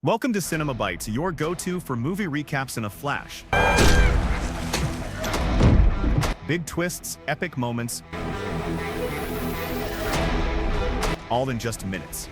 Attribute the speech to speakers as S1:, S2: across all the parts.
S1: Welcome to Cinema Bites, your go-to for movie recaps in a flash. Big twists, epic moments, all in just minutes.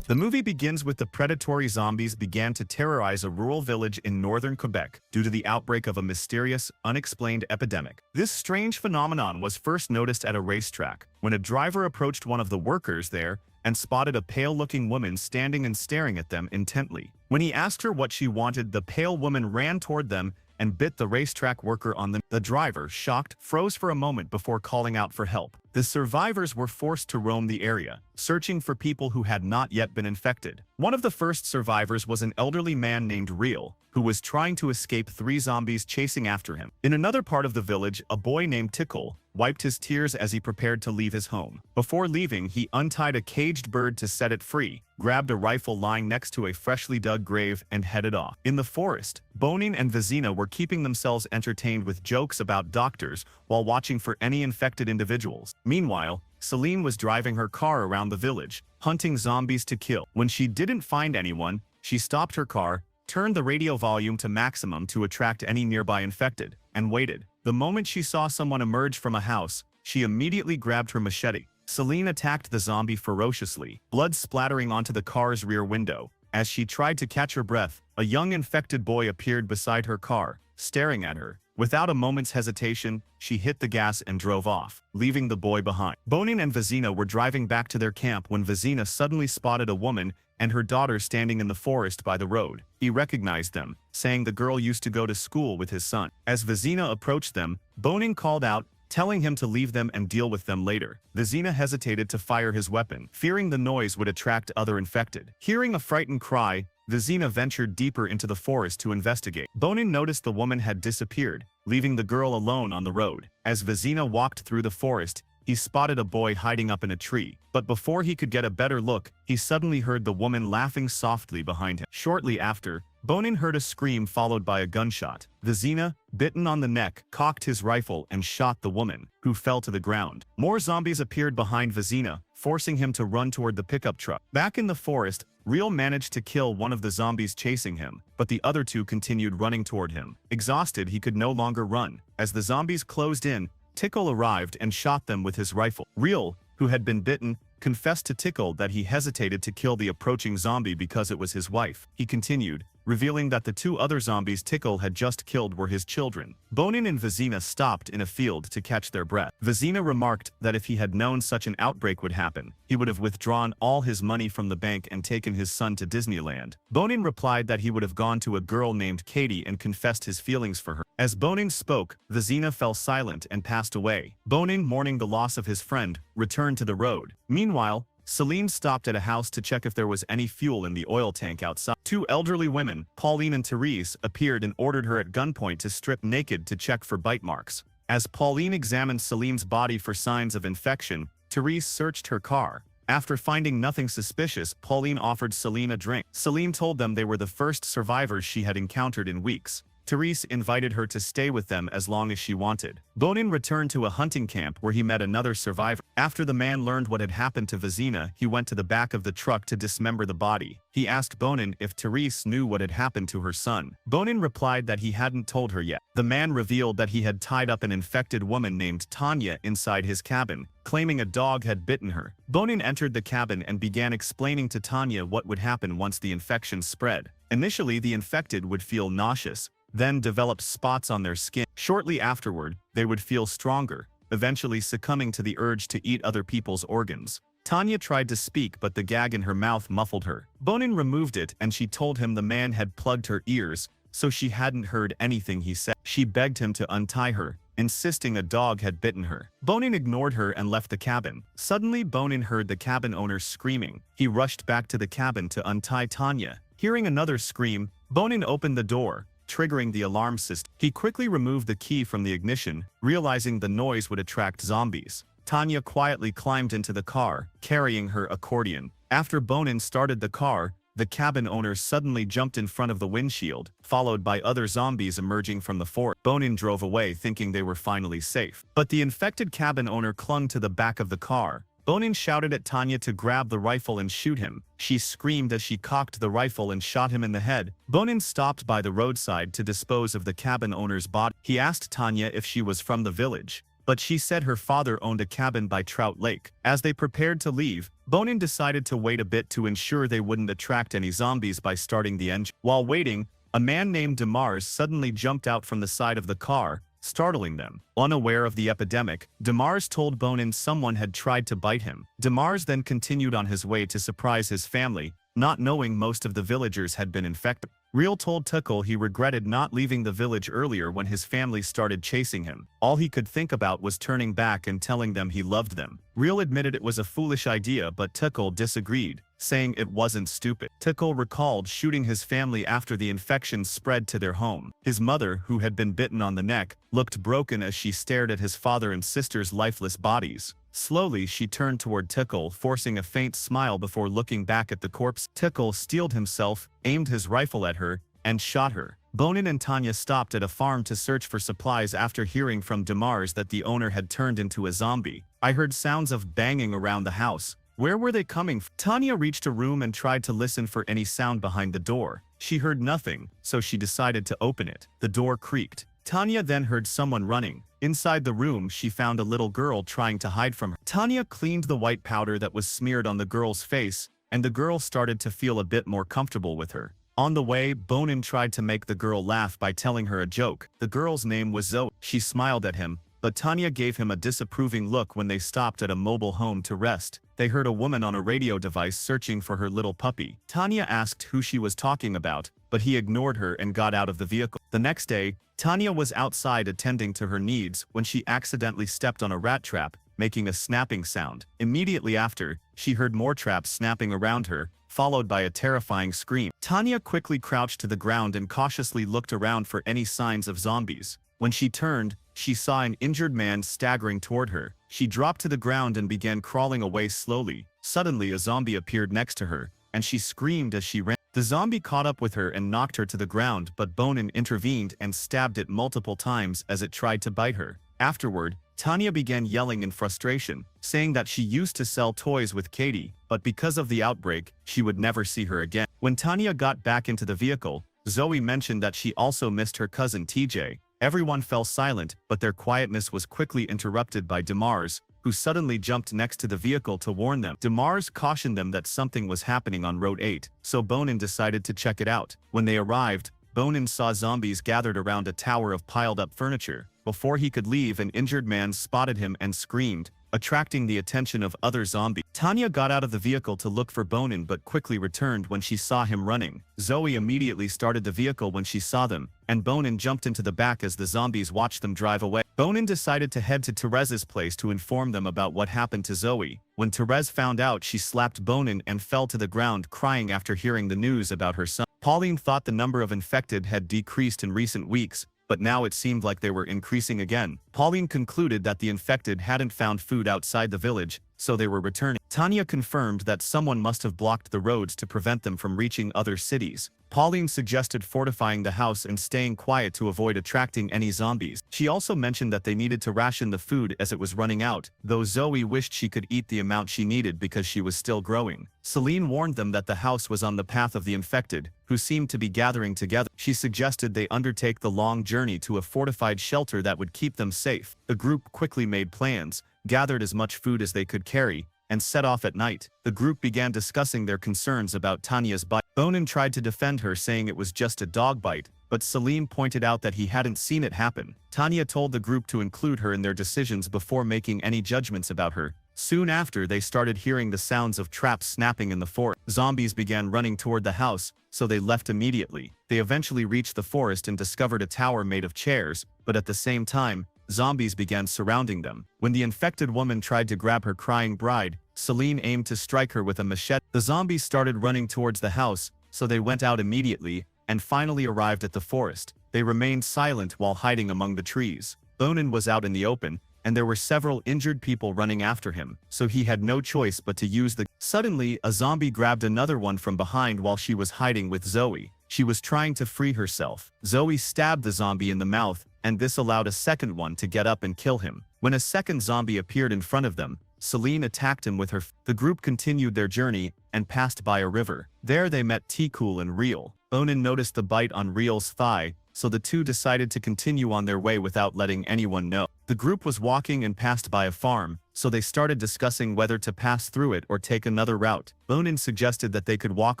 S1: The movie begins with the predatory zombies began to terrorize a rural village in northern Quebec due to the outbreak of a mysterious, unexplained epidemic. This strange phenomenon was first noticed at a racetrack, when a driver approached one of the workers there and spotted a pale-looking woman standing and staring at them intently. When he asked her what she wanted, the pale woman ran toward them and bit the racetrack worker on the knee. The driver, shocked, froze for a moment before calling out for help. The survivors were forced to roam the area, searching for people who had not yet been infected. One of the first survivors was an elderly man named Real, who was trying to escape three zombies chasing after him. In another part of the village, a boy named Tickle wiped his tears as he prepared to leave his home. Before leaving, he untied a caged bird to set it free, grabbed a rifle lying next to a freshly dug grave, and headed off. In the forest, Bonin and Vizina were keeping themselves entertained with jokes about doctors while watching for any infected individuals. Meanwhile, Celine was driving her car around the village, hunting zombies to kill. When she didn't find anyone, she stopped her car, turned the radio volume to maximum to attract any nearby infected, and waited. The moment she saw someone emerge from a house, she immediately grabbed her machete. Celine attacked the zombie ferociously, blood splattering onto the car's rear window. As she tried to catch her breath, a young infected boy appeared beside her car, staring at her. Without a moment's hesitation, she hit the gas and drove off, leaving the boy behind. Bonin and Vizina were driving back to their camp when Vizina suddenly spotted a woman and her daughter standing in the forest by the road. He recognized them, saying the girl used to go to school with his son. As Vizina approached them, Bonin called out, telling him to leave them and deal with them later. Vizina hesitated to fire his weapon, fearing the noise would attract other infected. Hearing a frightened cry, Vizina ventured deeper into the forest to investigate. Bonin noticed the woman had disappeared, leaving the girl alone on the road. As Vizina walked through the forest, he spotted a boy hiding up in a tree. But before he could get a better look, he suddenly heard the woman laughing softly behind him. Shortly after, Bonin heard a scream followed by a gunshot. Vizina, bitten on the neck, cocked his rifle and shot the woman, who fell to the ground. More zombies appeared behind Vizina, forcing him to run toward the pickup truck. Back in the forest, Real managed to kill one of the zombies chasing him, but the other two continued running toward him. Exhausted, he could no longer run. As the zombies closed in, Tickle arrived and shot them with his rifle. Real, who had been bitten, confessed to Tickle that he hesitated to kill the approaching zombie because it was his wife. He continued, revealing that the two other zombies Tickle had just killed were his children. Bonin and Vizina stopped in a field to catch their breath. Vizina remarked that if he had known such an outbreak would happen, he would have withdrawn all his money from the bank and taken his son to Disneyland. Bonin replied that he would have gone to a girl named Katie and confessed his feelings for her. As Bonin spoke, Vizina fell silent and passed away. Bonin, mourning the loss of his friend, returned to the road. Meanwhile, Celine stopped at a house to check if there was any fuel in the oil tank outside. Two elderly women, Pauline and Therese, appeared and ordered her at gunpoint to strip naked to check for bite marks. As Pauline examined Celine's body for signs of infection, Therese searched her car. After finding nothing suspicious, Pauline offered Celine a drink. Celine told them they were the first survivors she had encountered in weeks. Therese invited her to stay with them as long as she wanted. Bonin returned to a hunting camp where he met another survivor. After the man learned what had happened to Vizina, he went to the back of the truck to dismember the body. He asked Bonin if Therese knew what had happened to her son. Bonin replied that he hadn't told her yet. The man revealed that he had tied up an infected woman named Tanya inside his cabin, claiming a dog had bitten her. Bonin entered the cabin and began explaining to Tanya what would happen once the infection spread. Initially, the infected would feel nauseous, then develop spots on their skin. Shortly afterward, they would feel stronger, eventually succumbing to the urge to eat other people's organs. Tanya tried to speak, but the gag in her mouth muffled her. Bonin removed it and she told him the man had plugged her ears, so she hadn't heard anything he said. She begged him to untie her, insisting a dog had bitten her. Bonin ignored her and left the cabin. Suddenly, Bonin heard the cabin owner screaming. He rushed back to the cabin to untie Tanya. Hearing another scream, Bonin opened the door, triggering the alarm system. He quickly removed the key from the ignition, realizing the noise would attract zombies. Tanya quietly climbed into the car, carrying her accordion. After Bonin started the car, the cabin owner suddenly jumped in front of the windshield, followed by other zombies emerging from the forest. Bonin drove away thinking they were finally safe. But the infected cabin owner clung to the back of the car, Bonin shouted at Tanya to grab the rifle and shoot him. She screamed as she cocked the rifle and shot him in the head. Bonin stopped by the roadside to dispose of the cabin owner's body. He asked Tanya if she was from the village, but she said her father owned a cabin by Trout Lake. As they prepared to leave, Bonin decided to wait a bit to ensure they wouldn't attract any zombies by starting the engine. While waiting, a man named Demars suddenly jumped out from the side of the car, startling them. Unaware of the epidemic, Demars told Bonin someone had tried to bite him. Demars then continued on his way to surprise his family, not knowing most of the villagers had been infected. Real told Tuckle he regretted not leaving the village earlier when his family started chasing him. All he could think about was turning back and telling them he loved them. Real admitted it was a foolish idea, but Tuckle disagreed, saying it wasn't stupid. Tuckle recalled shooting his family after the infection spread to their home. His mother, who had been bitten on the neck, looked broken as she stared at his father and sister's lifeless bodies. Slowly, she turned toward Tuckle, forcing a faint smile before looking back at the corpse. Tuckle steeled himself, aimed his rifle at her, and shot her. Bonin and Tanya stopped at a farm to search for supplies after hearing from Demars that the owner had turned into a zombie. I heard sounds of banging around the house. Where were they coming from? Tanya reached a room and tried to listen for any sound behind the door. She heard nothing, so she decided to open it. The door creaked. Tanya then heard someone running. Inside the room, she found a little girl trying to hide from her. Tanya cleaned the white powder that was smeared on the girl's face, and the girl started to feel a bit more comfortable with her. On the way, Bonin tried to make the girl laugh by telling her a joke. The girl's name was Zoe. She smiled at him, but Tanya gave him a disapproving look when they stopped at a mobile home to rest. They heard a woman on a radio device searching for her little puppy. Tanya asked who she was talking about, but he ignored her and got out of the vehicle. The next day, Tanya was outside attending to her needs when she accidentally stepped on a rat trap, making a snapping sound. Immediately after, she heard more traps snapping around her, followed by a terrifying scream. Tanya quickly crouched to the ground and cautiously looked around for any signs of zombies. When she turned, she saw an injured man staggering toward her. She dropped to the ground and began crawling away slowly. Suddenly, a zombie appeared next to her, and she screamed as she ran. The zombie caught up with her and knocked her to the ground, but Bonin intervened and stabbed it multiple times as it tried to bite her. Afterward, Tanya began yelling in frustration, saying that she used to sell toys with Katie, but because of the outbreak, she would never see her again. When Tanya got back into the vehicle, Zoe mentioned that she also missed her cousin TJ. Everyone fell silent, but their quietness was quickly interrupted by Demars, who suddenly jumped next to the vehicle to warn them. Demars cautioned them that something was happening on Road 8, so Bonin decided to check it out. When they arrived, Bonin saw zombies gathered around a tower of piled-up furniture. Before he could leave, an injured man spotted him and screamed, attracting the attention of other zombies. Tanya got out of the vehicle to look for Bonin but quickly returned when she saw him running. Zoe immediately started the vehicle when she saw them, and Bonin jumped into the back as the zombies watched them drive away. Bonin decided to head to Therese's place to inform them about what happened to Zoe. When Therese found out, she slapped Bonin and fell to the ground crying after hearing the news about her son. Pauline thought the number of infected had decreased in recent weeks, but now it seemed like they were increasing again. Pauline concluded that the infected hadn't found food outside the village, so they were returning. Tanya confirmed that someone must have blocked the roads to prevent them from reaching other cities. Pauline suggested fortifying the house and staying quiet to avoid attracting any zombies. She also mentioned that they needed to ration the food as it was running out, though Zoe wished she could eat the amount she needed because she was still growing. Celine warned them that the house was on the path of the infected, who seemed to be gathering together. She suggested they undertake the long journey to a fortified shelter that would keep them safe. The group quickly made plans, gathered as much food as they could carry, and set off at night. The group began discussing their concerns about Tanya's bite. Bonin tried to defend her, saying it was just a dog bite, but Celine pointed out that he hadn't seen it happen. Tanya told the group to include her in their decisions before making any judgments about her. Soon after, they started hearing the sounds of traps snapping in the forest. Zombies began running toward the house, so they left immediately. They eventually reached the forest and discovered a tower made of chairs, but at the same time, zombies began surrounding them. When the infected woman tried to grab her crying bride, Celine aimed to strike her with a machete. The zombies started running towards the house, so they went out immediately, and finally arrived at the forest. They remained silent while hiding among the trees. Bonin was out in the open, and there were several injured people running after him, so he had no choice but to use the... Suddenly, a zombie grabbed another one from behind while she was hiding with Zoe. She was trying to free herself. Zoe stabbed the zombie in the mouth, and this allowed a second one to get up and kill him. When a second zombie appeared in front of them, Celine attacked him with her. The group continued their journey and passed by a river. There they met Tikul and Real. Bonin noticed the bite on Real's thigh, so the two decided to continue on their way without letting anyone know. The group was walking and passed by a farm, so they started discussing whether to pass through it or take another route. Bonin suggested that they could walk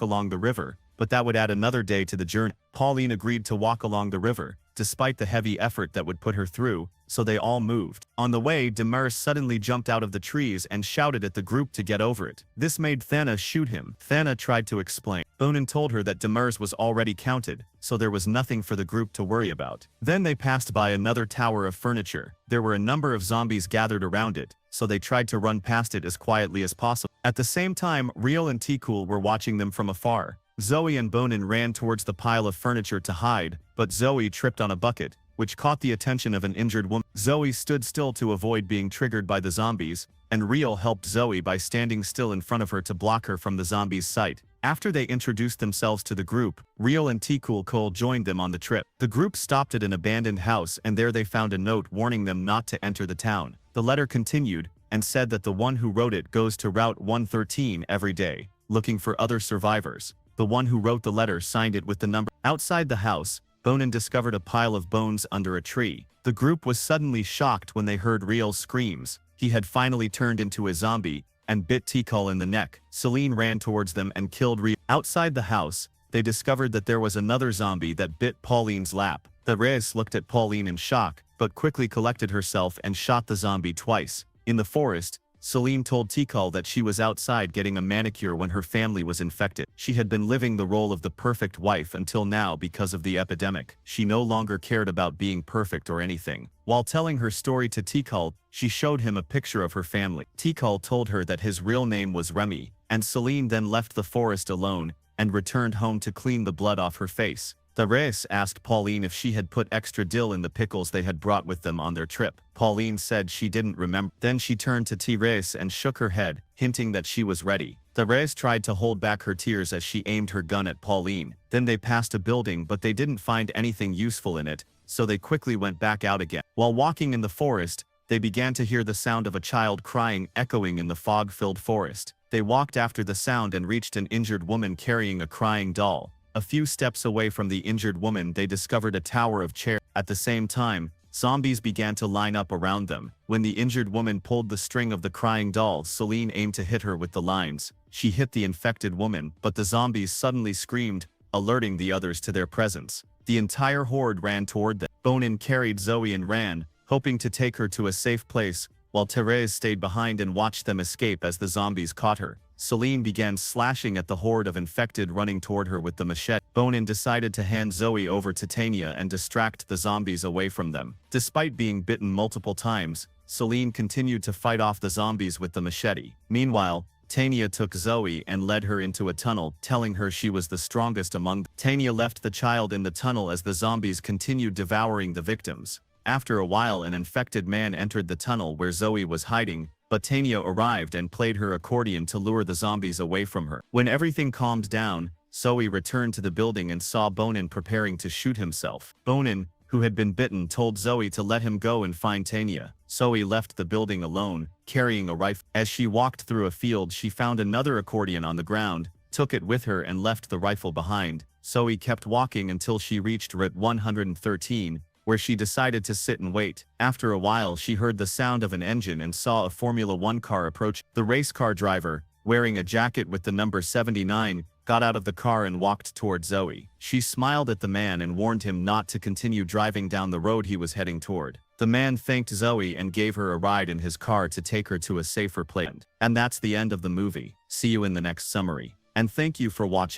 S1: along the river, but that would add another day to the journey. Pauline agreed to walk along the river, despite the heavy effort that would put her through, so they all moved. On the way, Demers suddenly jumped out of the trees and shouted at the group to get over it. This made Thana shoot him. Thana tried to explain. Bonin told her that Demers was already counted, so there was nothing for the group to worry about. Then they passed by another tower of furniture. There were a number of zombies gathered around it, so they tried to run past it as quietly as possible. At the same time, Real and Tikul were watching them from afar. Zoe and Bonin ran towards the pile of furniture to hide, but Zoe tripped on a bucket, which caught the attention of an injured woman. Zoe stood still to avoid being triggered by the zombies, and Real helped Zoe by standing still in front of her to block her from the zombies' sight. After they introduced themselves to the group, Real and Tikul Cole joined them on the trip. The group stopped at an abandoned house and there they found a note warning them not to enter the town. The letter continued and said that the one who wrote it goes to Route 113 every day, looking for other survivors. The one who wrote the letter signed it with the number. Outside the house, Bonin discovered a pile of bones under a tree. The group was suddenly shocked when they heard Real's screams. He had finally turned into a zombie and bit Tikal in the neck. Celine ran towards them and killed Real. Outside the house, they discovered that there was another zombie that bit Pauline's lap. Thérèse looked at Pauline in shock, but quickly collected herself and shot the zombie twice. In the forest, Celine told Tikal that she was outside getting a manicure when her family was infected. She had been living the role of the perfect wife until now because of the epidemic. She no longer cared about being perfect or anything. While telling her story to Tikal, she showed him a picture of her family. Tikal told her that his real name was Remy, and Celine then left the forest alone and returned home to clean the blood off her face. Thérèse asked Pauline if she had put extra dill in the pickles they had brought with them on their trip. Pauline said she didn't remember. Then she turned to Thérèse and shook her head, hinting that she was ready. Thérèse tried to hold back her tears as she aimed her gun at Pauline. Then they passed a building but they didn't find anything useful in it, so they quickly went back out again. While walking in the forest, they began to hear the sound of a child crying echoing in the fog-filled forest. They walked after the sound and reached an injured woman carrying a crying doll. A few steps away from the injured woman they discovered a tower of chairs. At the same time, zombies began to line up around them. When the injured woman pulled the string of the crying doll, Celine aimed to hit her with the lines. She hit the infected woman, but the zombies suddenly screamed, alerting the others to their presence. The entire horde ran toward them. Bonin carried Zoe and ran, hoping to take her to a safe place, while Thérèse stayed behind and watched them escape as the zombies caught her. Celine began slashing at the horde of infected running toward her with the machete. Bonin decided to hand Zoe over to Tania and distract the zombies away from them. Despite being bitten multiple times, Celine continued to fight off the zombies with the machete. Meanwhile, Tania took Zoe and led her into a tunnel, telling her she was the strongest among them. Tania left the child in the tunnel as the zombies continued devouring the victims. After a while, an infected man entered the tunnel where Zoe was hiding, but Tania arrived and played her accordion to lure the zombies away from her. When everything calmed down, Zoe returned to the building and saw Bonin preparing to shoot himself. Bonin, who had been bitten, told Zoe to let him go and find Tania. Zoe left the building alone, carrying a rifle. As she walked through a field, she found another accordion on the ground, took it with her and left the rifle behind. Zoe kept walking until she reached Route 113, where she decided to sit and wait. After a while, she heard the sound of an engine and saw a Formula 1 car approach. The race car driver, wearing a jacket with the number 79, got out of the car and walked toward Zoe. She smiled at the man and warned him not to continue driving down the road he was heading toward. The man thanked Zoe and gave her a ride in his car to take her to a safer place. And that's the end of the movie. See you in the next summary. And thank you for watching.